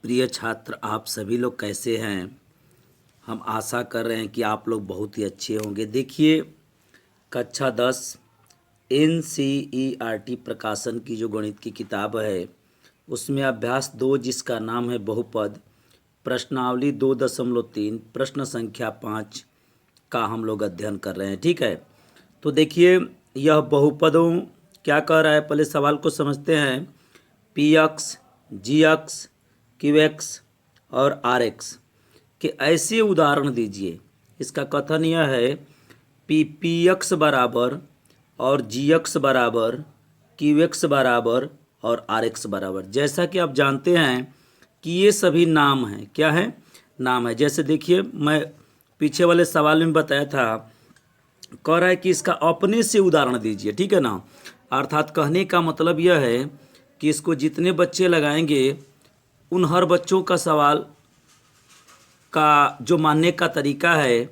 प्रिय छात्र, आप सभी लोग कैसे हैं। हम आशा कर रहे हैं कि आप लोग बहुत ही अच्छे होंगे। देखिए, कक्षा 10 NCERT प्रकाशन की जो गणित की किताब है उसमें अभ्यास 2 जिसका नाम है बहुपद, प्रश्नावली 2.3 प्रश्न संख्या 5 का हम लोग अध्ययन कर रहे हैं। ठीक है, तो देखिए यह बहुपदों क्या कह रहा है, पहले सवाल को समझते हैं। PX, GX, QX और RX के ऐसे उदाहरण दीजिए। इसका कथन यह है PX बराबर और GX बराबर, QX बराबर और RX बराबर। जैसा कि आप जानते हैं कि ये सभी नाम हैं। क्या है? नाम है। जैसे देखिए, मैं पीछे वाले सवाल में बताया था, कह रहा है कि इसका अपने से उदाहरण दीजिए। ठीक है ना, अर्थात कहने का मतलब यह है कि इसको जितने बच्चे लगाएंगे उन हर बच्चों का सवाल का जो मानने का तरीका है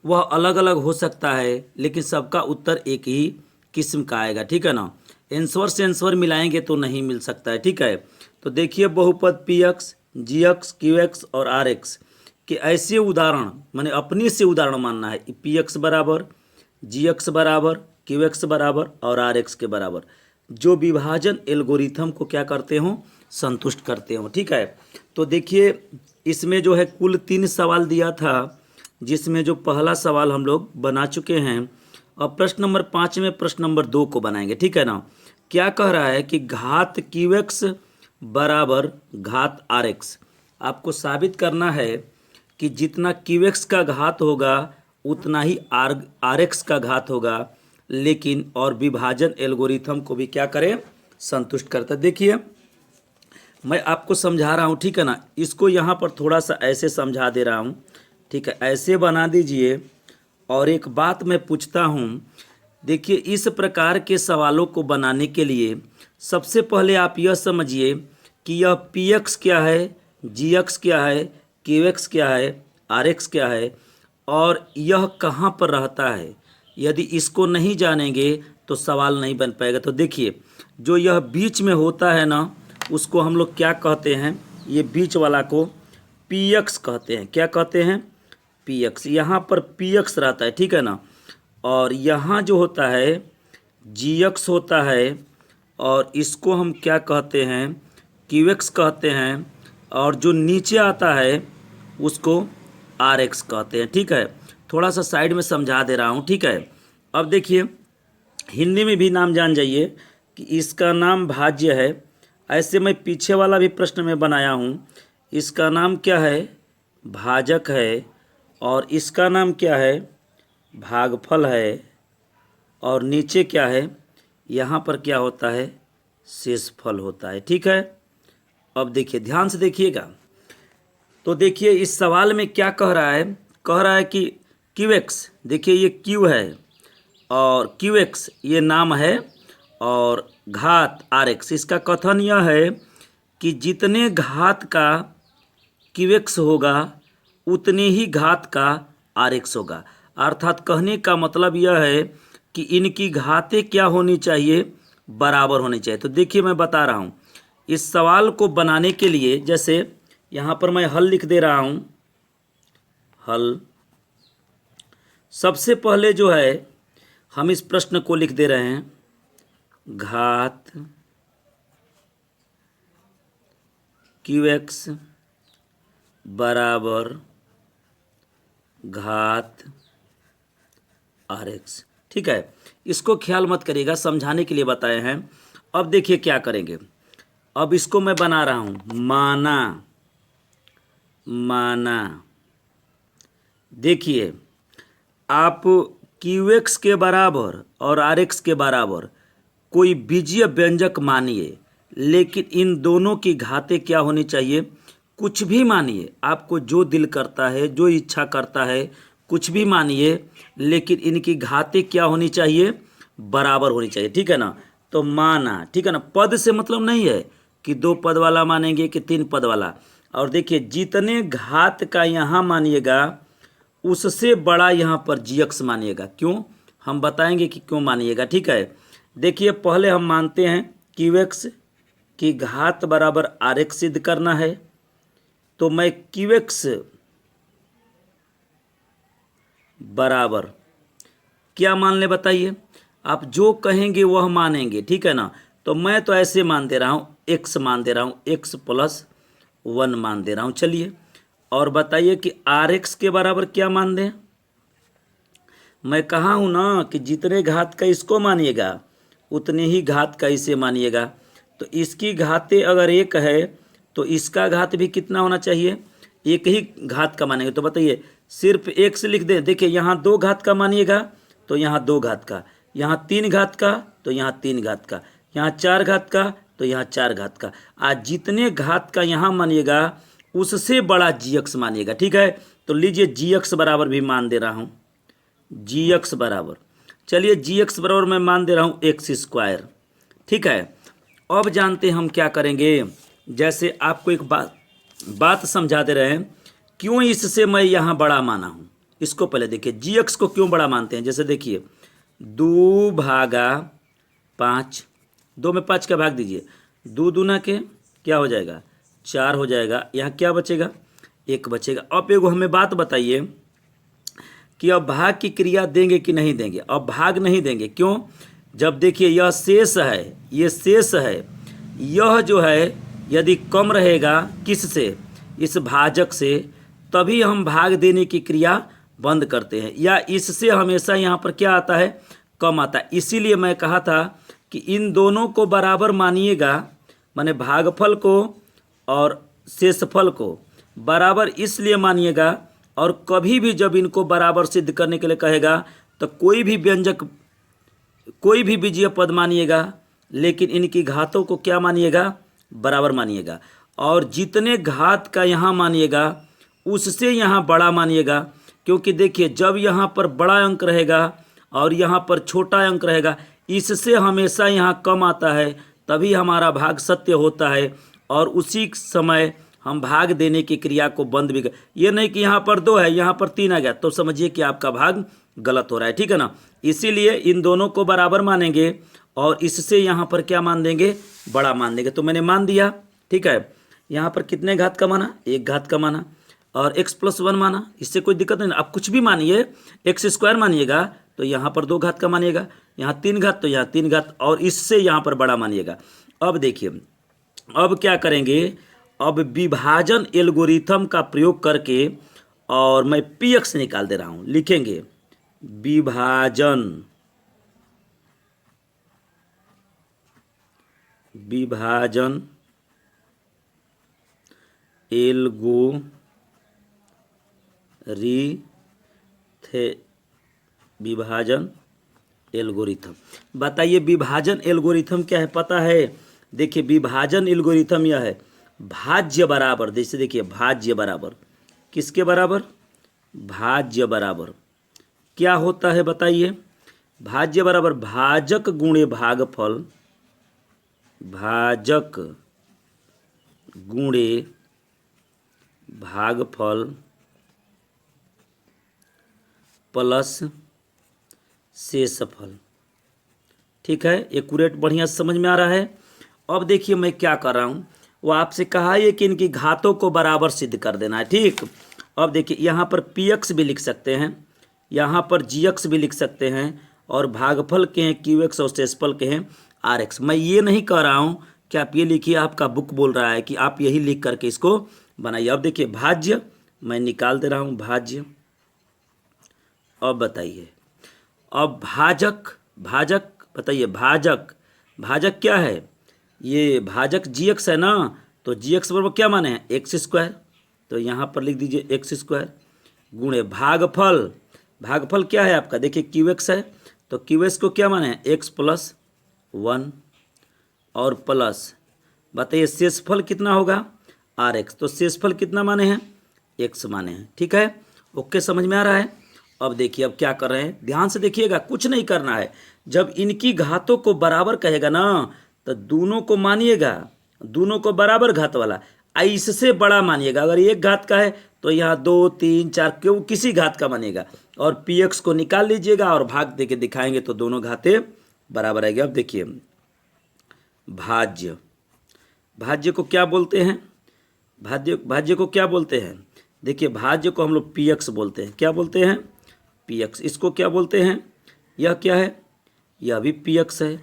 वह अलग अलग हो सकता है, लेकिन सबका उत्तर एक ही किस्म का आएगा। ठीक है ना, आंसर से आंसर मिलाएंगे तो नहीं मिल सकता है। ठीक है, तो देखिए बहुपद PX, GX, QX और RX के ऐसे उदाहरण, माने अपने से उदाहरण मानना है। PX बराबर, GX बराबर, QX बराबर और RX के बराबर, जो विभाजन एल्गोरिथम को क्या करते हो, संतुष्ट करते हो। ठीक है, तो देखिए इसमें जो है कुल 3 सवाल दिया था, जिसमें जो पहला सवाल हम लोग बना चुके हैं। अब प्रश्न नंबर 5 में प्रश्न नंबर 2 को बनाएंगे। ठीक है ना, क्या कह रहा है कि घात QX बराबर घात RX। आपको साबित करना है कि जितना QX का घात होगा उतना ही RX का घात होगा, लेकिन और विभाजन एल्गोरिथम को भी क्या करे, संतुष्ट करता। देखिए मैं आपको समझा रहा हूँ। ठीक है ना, इसको यहाँ पर थोड़ा सा ऐसे समझा दे रहा हूँ। ठीक है, ऐसे बना दीजिए। और एक बात मैं पूछता हूँ, देखिए इस प्रकार के सवालों को बनाने के लिए सबसे पहले आप यह समझिए कि यह PX क्या है, GX क्या है, QX क्या है, RX क्या है और यह कहाँ पर रहता है। यदि इसको नहीं जानेंगे तो सवाल नहीं बन पाएगा। तो देखिए, जो यह बीच में होता है ना, उसको हम लोग क्या कहते हैं, ये बीच वाला को PX कहते हैं। क्या कहते हैं? PX। यहाँ पर PX रहता है। ठीक है ना, और यहाँ जो होता है GX होता है, और इसको हम क्या कहते हैं, QX कहते हैं, और जो नीचे आता है उसको RX कहते हैं। ठीक है, थोड़ा सा साइड में समझा दे रहा हूँ। ठीक है, अब देखिए हिंदी में भी नाम जान जाइए कि इसका नाम भाज्य है। ऐसे मैं पीछे वाला भी प्रश्न में बनाया हूँ। इसका नाम क्या है, भाजक है, और इसका नाम क्या है, भागफल है, और नीचे क्या है, यहाँ पर क्या होता है, शेषफल होता है। ठीक है, अब देखिए ध्यान से देखिएगा। तो देखिए इस सवाल में क्या कह रहा है, कह रहा है कि QX, देखिए ये Q है और QX ये नाम है, और घात RX। इसका कथन यह है कि जितने घात का QX होगा उतने ही घात का RX होगा। अर्थात कहने का मतलब यह है कि इनकी घातें क्या होनी चाहिए, बराबर होनी चाहिए। तो देखिए मैं बता रहा हूँ, इस सवाल को बनाने के लिए जैसे यहाँ पर मैं हल लिख दे रहा हूँ। हल सबसे पहले जो है हम इस प्रश्न को लिख दे रहे हैं, घात QX बराबर घात RX। ठीक है, इसको ख्याल मत करिएगा, समझाने के लिए बताए हैं। अब देखिए क्या करेंगे, अब इसको मैं बना रहा हूं, माना। देखिए आप QX के बराबर और RX के बराबर कोई बीजीय व्यंजक मानिए, लेकिन इन दोनों की घातें क्या होनी चाहिए, कुछ भी मानिए, आपको जो दिल करता है, जो इच्छा करता है, कुछ भी मानिए, लेकिन इनकी घातें क्या होनी चाहिए, बराबर होनी चाहिए। ठीक है ना, तो माना। ठीक है ना, पद से मतलब नहीं है कि 2 पद वाला मानेंगे कि 3 पद वाला। और देखिए जितने घात का यहाँ मानिएगा उससे बड़ा यहाँ पर GX मानिएगा। क्यों, हम बताएंगे कि क्यों मानिएगा। ठीक है, देखिए पहले हम मानते हैं QX की घात बराबर RX सिद्ध करना है। तो मैं QX बराबर क्या मान ले बताइए। आप जो कहेंगे वह मानेंगे, ठीक है ना। तो मैं तो ऐसे मान दे रहा हूँ, x मान दे रहा हूँ, x+1 मान दे रहा हूँ। चलिए और बताइए कि RX के बराबर क्या मान दें। मैं कहा हूँ ना कि जितने घात का इसको मानिएगा उतने ही घात का इसे मानिएगा। तो इसकी घातें अगर 1 है तो इसका घात भी कितना होना चाहिए, 1 ही घात का मानेंगे। तो बताइए सिर्फ 1 से लिख दें। देखिए यहाँ 2 घात का मानिएगा तो यहाँ 2 घात का, यहाँ 3 घात का तो यहाँ 3 घात का, यहाँ 4 घात का तो यहाँ 4 घात का। आज जितने घात का यहाँ मानिएगा उससे बड़ा GX मानिएगा, ठीक है। तो लीजिए GX बराबर भी मान दे रहा हूँ, GX बराबर, चलिए GX बराबर मैं मान दे रहा हूँ x², ठीक है। अब जानते हैं हम क्या करेंगे। जैसे आपको एक बात समझा दे रहे हैं, क्यों इससे मैं यहाँ बड़ा माना हूँ। इसको पहले देखिए GX को क्यों बड़ा मानते हैं। जैसे देखिए 2/5, 2 में 5 का भाग दीजिए, 2 दूना के क्या हो जाएगा 4 हो जाएगा, यहाँ क्या बचेगा 1 बचेगा। अब एगो हमें बात बताइए कि अब भाग की क्रिया देंगे कि नहीं देंगे। अब भाग नहीं देंगे, क्यों। जब देखिए यह शेष है, ये शेष है, यह जो है यदि कम रहेगा किससे, इस भाजक से, तभी हम भाग देने की क्रिया बंद करते हैं। या इससे हमेशा यहाँ पर क्या आता है, कम आता है। इसीलिए मैं कहा था कि इन दोनों को बराबर मानिएगा, माने भागफल को और शेषफल को बराबर इसलिए मानिएगा। और कभी भी जब इनको बराबर सिद्ध करने के लिए कहेगा तो कोई भी व्यंजक, कोई भी बीजीय पद मानिएगा, लेकिन इनकी घातों को क्या मानिएगा, बराबर मानिएगा। और जितने घात का यहाँ मानिएगा उससे यहाँ बड़ा मानिएगा। क्योंकि देखिए जब यहाँ पर बड़ा अंक रहेगा और यहाँ पर छोटा अंक रहेगा, इससे हमेशा यहाँ कम आता है, तभी हमारा भाग सत्य होता है। और उसी समय हम भाग देने की क्रिया को बंद भी कर, ये नहीं कि यहाँ पर 2 है यहाँ पर 3 आ गया, तो समझिए कि आपका भाग गलत हो रहा है, ठीक है ना। इसीलिए इन दोनों को बराबर मानेंगे और इससे यहाँ पर क्या मान देंगे, बड़ा मान देंगे। तो मैंने मान दिया, ठीक है। यहाँ पर कितने घात का माना, 1 घात का माना, और x+1 माना, इससे कोई दिक्कत नहीं। आप कुछ भी मानिए, x² मानिएगा तो यहाँ पर 2 घात का मानिएगा, यहाँ 3 घात तो यहाँ 3 घात, और इससे यहाँ पर बड़ा मानिएगा। अब देखिए अब क्या करेंगे, अब विभाजन एल्गोरिथम का प्रयोग करके, और मैं PX निकाल दे रहा हूँ, लिखेंगे विभाजन विभाजन एल्गोरिथम। बताइए विभाजन एल्गोरिथम क्या है, पता है। देखिए विभाजन एल्गोरिथम यह है, भाज्य बराबर, जैसे देखिए भाज्य बराबर किसके बराबर, भाज्य बराबर क्या होता है बताइए। भाज्य बराबर भाजक गुणे भागफल, भाजक गुणे भागफल प्लस शेषफल, ठीक है। एक्यूरेट बढ़िया समझ में आ रहा है। अब देखिए मैं क्या कर रहा हूँ, वो आपसे कहा है कि इनकी घातों को बराबर सिद्ध कर देना है, ठीक। अब देखिए यहाँ पर PX भी लिख सकते हैं, यहाँ पर GX भी लिख सकते हैं, और भागफल के हैं QX और शेषफल के हैं RX। मैं ये नहीं कह रहा हूँ कि आप ये लिखिए, आपका बुक बोल रहा है कि आप यही लिख करके इसको बनाइए। अब देखिए भाज्य मैं निकाल दे रहा हूँ, भाज्य। अब बताइए, अब भाजक, भाजक बताइए, भाजक क्या है, ये भाजक GX है ना, तो GX बराबर क्या माने हैं, x², तो यहाँ पर लिख दीजिए x² गुणे भागफल, भागफल क्या है आपका, देखिए QX है, तो QX को क्या माने हैं, x+1, और प्लस बताइए शेषफल कितना होगा RX, तो शेषफल कितना माने हैं, x माने हैं, ठीक है। ओके, समझ में आ रहा है। अब देखिए अब क्या कर रहे हैं, ध्यान से देखिएगा, कुछ नहीं करना है। जब इनकी घातों को बराबर कहेगा ना तो दोनों को मानिएगा, दोनों को बराबर घात वाला, इससे बड़ा मानिएगा। अगर 1 घात का है तो यहाँ 2, 3, 4 क्यों किसी घात का मानिएगा, और PX को निकाल लीजिएगा और भाग देके दिखाएंगे तो दोनों घातें बराबर आएगी। अब देखिए भाज्य, भाज्य को क्या बोलते हैं, भाज्य को क्या बोलते हैं? देखिए भाज्य को हम लोग पी एक्स बोलते हैं। क्या बोलते हैं? P x. इसको क्या बोलते हैं? यह क्या है? यह भी पी एक्स है।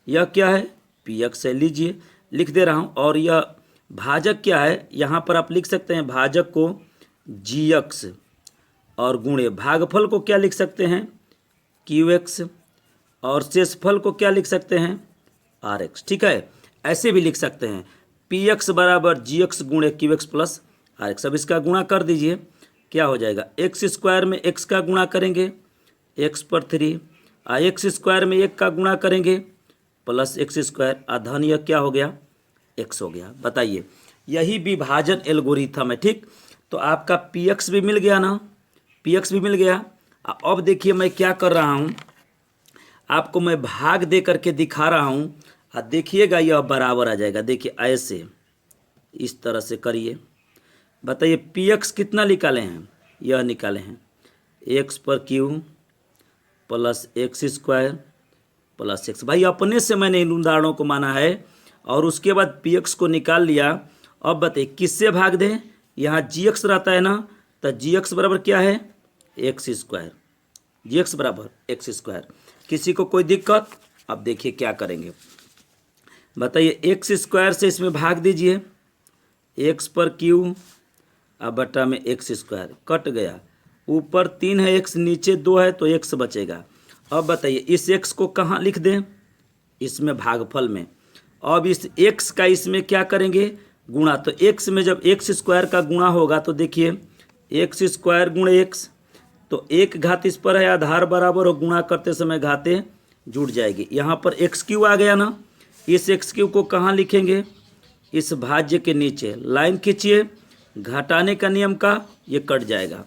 यह क्या है? पी एक्स है। लीजिए लिख दे रहा हूँ। और यह भाजक क्या है? यहाँ पर आप लिख सकते हैं भाजक को जी एक्स और गुणे भागफल को क्या लिख सकते हैं? क्यू एक्स और शेषफल को क्या लिख सकते हैं? R X. ठीक है, ऐसे भी लिख सकते हैं पी एक्स बराबर जी एक्स गुणे Q X plus R X. अब इसका गुणा कर दीजिए, क्या हो जाएगा? एक्स स्क्वायर में एक्स का गुणा करेंगे एक्स पर 3, एक्स स्क्वायर में 1 का गुणा करेंगे प्लस एक्स स्क्वायर, धन यह क्या हो गया? एक्स हो गया। बताइए, यही विभाजन एल्गोरिथम है। ठीक, तो आपका पी एक्स भी मिल गया ना, पी एक्स भी मिल गया। अब देखिए मैं क्या कर रहा हूँ, आपको मैं भाग दे करके दिखा रहा हूँ। देखिएगा यह बराबर आ जाएगा। देखिए ऐसे इस तरह से करिए। बताइए पी एक्स कितना निकाले हैं? यह निकाले हैं एक्स पर Q plus x square plus x. भाई अपने से मैंने इन उदाहरणों को माना है और उसके बाद पी एक्स को निकाल लिया। अब बताइए किससे भाग दें? यहाँ जी एक्स रहता है ना, तो जी एक्स बराबर क्या है? X square. जी एक्स बराबर एक्स स्क्वायर। किसी को कोई दिक्कत? अब देखिए क्या करेंगे, बताइए एक्स स्क्वायर से इसमें भाग दीजिए, एक्स पर क्यू अब बटा में एक्स स्क्वायर, कट गया। ऊपर 3 है एक्स, नीचे 2 है तो एक्स बचेगा। अब बताइए इस एक्स को कहाँ लिख दें? इसमें भागफल में। अब इस एक्स का इसमें क्या करेंगे? गुणा। तो एक्स में जब एक्स स्क्वायर का गुणा होगा तो देखिए एक्स स्क्वायर गुणे एक्स, तो एक घात इस पर है, आधार बराबर और गुणा करते समय घातें जुड़ जाएगी। यहाँ पर एक्स क्यू आ गया ना, इस एक्स क्यू को कहाँ लिखेंगे? इस भाज्य के नीचे लाइन खींचिए, घटाने का नियम का ये कट जाएगा।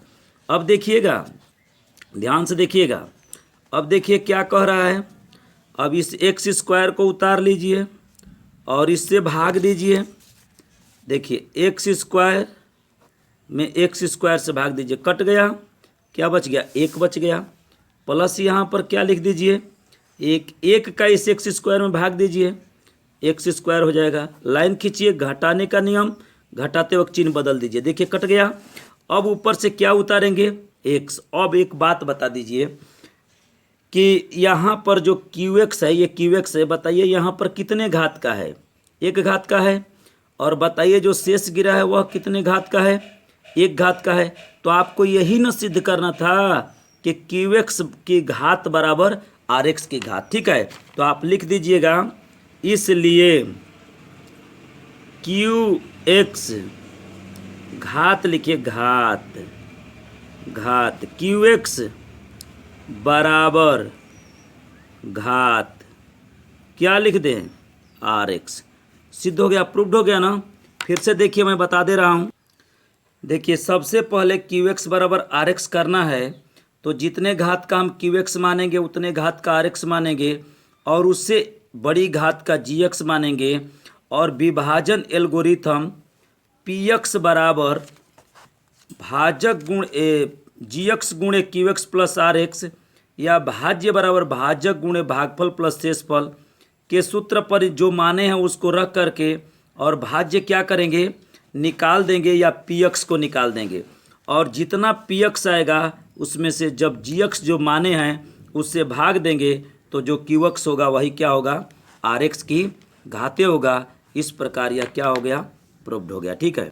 अब देखिएगा, ध्यान से देखिएगा। अब देखिए क्या कह रहा है, अब इस एक्स स्क्वायर को उतार लीजिए और इससे भाग दीजिए। देखिए एक्स स्क्वायर में एक्स स्क्वायर से भाग दीजिए, कट गया, क्या बच गया? 1 बच गया। प्लस यहाँ पर क्या लिख दीजिए? एक का इस एक्स स्क्वायर में भाग दीजिए, एक्स स्क्वायर हो जाएगा। लाइन खींचिए, घटाने का नियम, घटाते वक्त चिन्ह बदल दीजिए। देखिए कट गया। अब ऊपर से क्या उतारेंगे? एक्स। अब एक बात बता दीजिए कि यहाँ पर जो क्यू एक्स है, ये क्यू एक्स है, बताइए यहाँ पर कितने घात का है? 1 घात का है। और बताइए जो शेष गिरा है वह कितने घात का है? 1 घात का है। तो आपको यही न सिद्ध करना था कि क्यू एक्स की घात बराबर आर एक्स की घात। ठीक है, तो आप लिख दीजिएगा, इसलिए क्यू एक्स घात, लिखिए घात, घात क्यू एक्स बराबर घात क्या लिख दें? R X. सिद्ध हो गया, प्रूव्ड हो गया ना। फिर से देखिए मैं बता दे रहा हूँ। देखिए सबसे पहले क्यू एक्स बराबर आर एक्स करना है, तो जितने घात का हम क्यू एक्स मानेंगे उतने घात का आर एक्स मानेंगे और उससे बड़ी घात का जी एक्स मानेंगे। और विभाजन एल्गोरिथम पी एक्स बराबर भाजक गुण जी एक्स गुणे Q X plus R X या भाज्य बराबर भाजक गुणे भागफल प्लस शेषफल के सूत्र पर जो माने हैं उसको रख करके और भाज्य क्या करेंगे? निकाल देंगे या पी एक्स को निकाल देंगे। और जितना पी एक्स आएगा उसमें से जब जी एक्स जो माने हैं उससे भाग देंगे तो जो क्यू एक्स होगा वही क्या होगा? आर एक्स की घाते होगा। इस प्रकार यह क्या हो गया? प्रूव्ड हो गया। ठीक है।